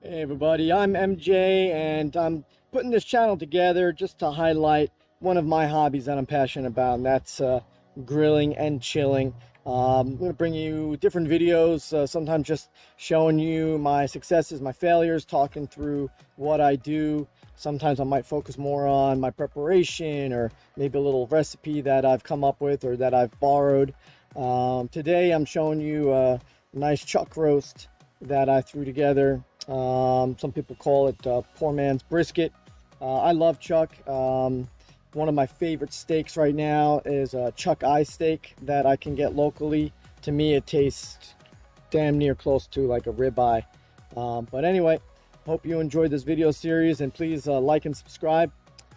Hey everybody, I'm MJ and I'm putting this channel together just to highlight one of my hobbies that I'm passionate about, and that's grilling and chilling. I'm going to bring you different videos, sometimes just showing you my successes, my failures, talking through what I do. Sometimes I might focus more on my preparation or maybe a little recipe that I've come up with or that I've borrowed. Today I'm showing you a nice chuck roast that I threw together. Some people call it poor man's brisket. I love chuck. One of my favorite steaks right now is a chuck eye steak that I can get locally. To me, it tastes damn near close to like a ribeye. But anyway, hope you enjoyed this video series, and please like and subscribe.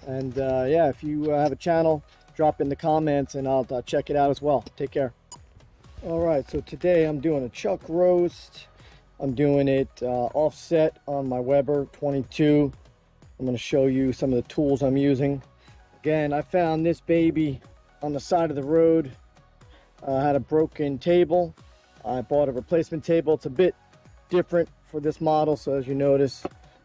And yeah, if you have a channel, drop in the comments and I'll check it out as well. Take care. All right, so today I'm doing a chuck roast. I'm doing it offset on my Weber 22. I'm going to show you some of the tools I'm using. Again, I found this baby on the side of the road. I had a broken table. I bought a replacement table. It's a bit different for this model, so as you notice,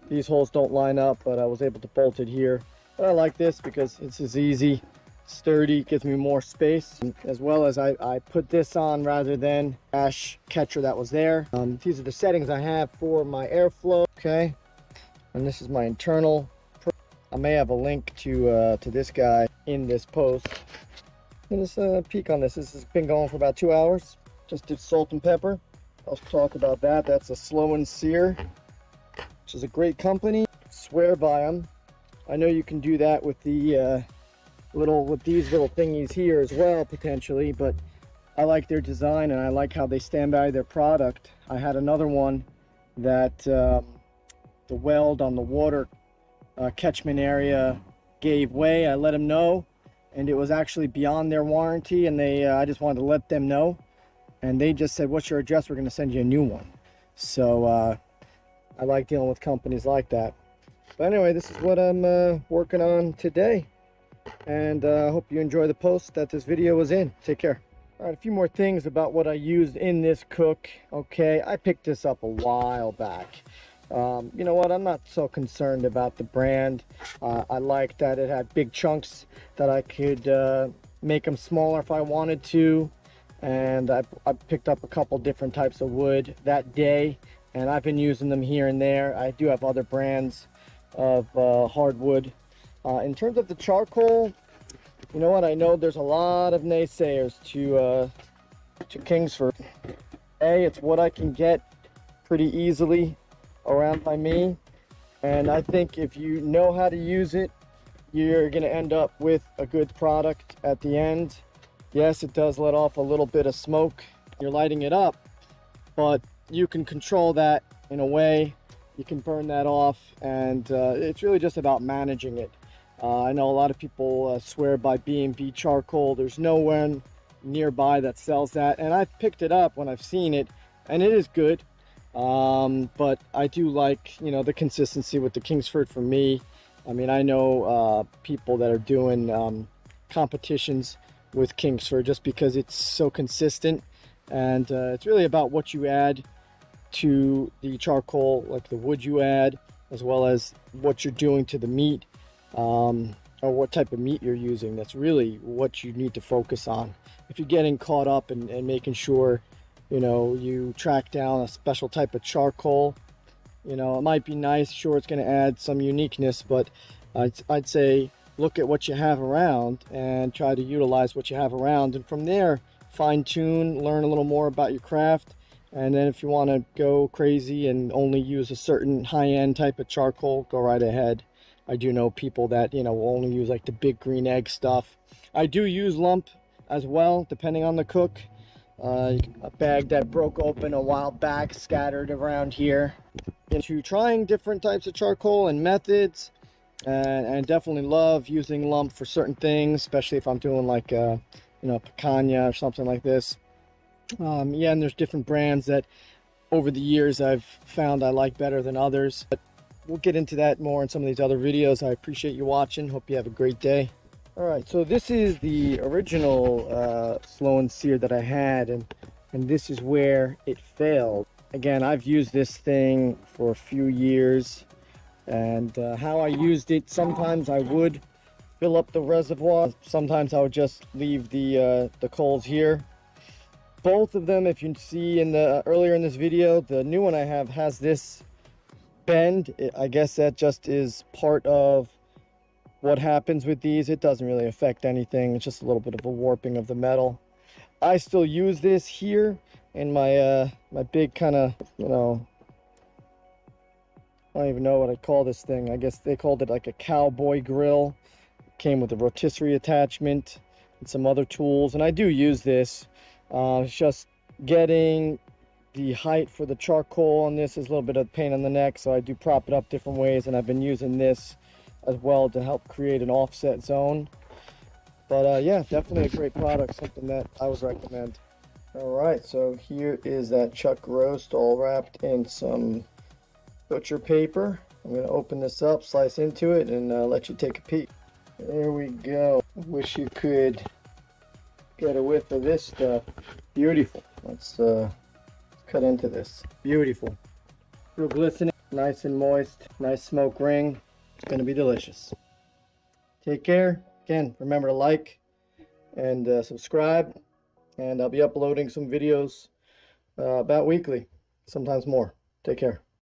these holes don't line up, but I was able to bolt it here. But I like this because it's as easy, sturdy, gives me more space, as well as I put this on rather than ash catcher that was there. These are the settings I have for my airflow. Okay, and this is my internal. I may have a link to this guy in this post. And let's peek on this. This has been going for about 2 hours. Just did salt and pepper. I'll talk about that. That's a Slow and Sear, which is a great company. Swear by them. I know you can do that with the with these little thingies here as well, potentially, but I like their design and I like how they stand by their product. I had another one that the weld on the water catchment area gave way. I let them know, and it was actually beyond their warranty, and I just wanted to let them know, and they just said, what's your address, we're going to send you a new one. So I like dealing with companies like that. But anyway, this is what I'm working on today. And I hope you enjoy the post that this video was in. Take care. All right, a few more things about what I used in this cook. Okay, I picked this up a while back. You know what, I'm not so concerned about the brand. I like that it had big chunks that I could make them smaller if I wanted to. And I picked up a couple different types of wood that day, and I've been using them here and there. I do have other brands of hardwood. In terms of the charcoal, you know what, I know there's a lot of naysayers to Kingsford. It's what I can get pretty easily around by me, and I think if you know how to use it, you're going to end up with a good product at the end. Yes, it does let off a little bit of smoke. You're lighting it up, but you can control that in a way. You can burn that off, and it's really just about managing it. I know a lot of people swear by B&B charcoal. There's no one nearby that sells that, and I've picked it up when I've seen it, and it is good. But I do like, you know, the consistency with the Kingsford for me. I mean, I know people that are doing competitions with Kingsford just because it's so consistent, and it's really about what you add to the charcoal, like the wood you add, as well as what you're doing to the meat, or what type of meat you're using. That's really what you need to focus on. If you're getting caught up and making sure, you know, you track down a special type of charcoal, you know, it might be nice, sure, it's going to add some uniqueness, but I'd say look at what you have around and try to utilize what you have around, and from there fine tune, learn a little more about your craft. And then if you want to go crazy and only use a certain high-end type of charcoal, go right ahead. I do know people that, you know, will only use like the big green egg stuff. I do use lump as well, depending on the cook. A bag that broke open a while back, scattered around here. Into trying different types of charcoal and methods, and definitely love using lump for certain things, especially if I'm doing like you know, picanha or something like this. Yeah, and there's different brands that over the years I've found I like better than others, but we'll get into that more in some of these other videos. I appreciate you watching. Hope you have a great day. All right, so this is the original Slow and Sear that I had, and this is where it failed. Again, I've used this thing for a few years, and how I used it, sometimes I would fill up the reservoir, sometimes I would just leave the coals here. Both of them, if you see in the earlier in this video, the new one I have has this bend. I guess that just is part of what happens with these. It doesn't really affect anything. It's just a little bit of a warping of the metal. I still use this here in my my big kind of, you know, I don't even know what I call this thing. I guess they called it like a cowboy grill. Came with a rotisserie attachment and some other tools, and I do use this. It's just getting the height for the charcoal on this is a little bit of a pain in the neck, so I do prop it up different ways, and I've been using this as well to help create an offset zone. But yeah, definitely a great product, something that I would recommend. All right, so here is that chuck roast all wrapped in some butcher paper. I'm going to open this up, slice into it, and let you take a peek. There we go. I wish you could get a whiff of this stuff. Beautiful. Let's cut into this. Beautiful. Real glistening, nice and moist, nice smoke ring. It's going to be delicious. Take care. Again, remember to like and subscribe, and I'll be uploading some videos about weekly, sometimes more. Take care.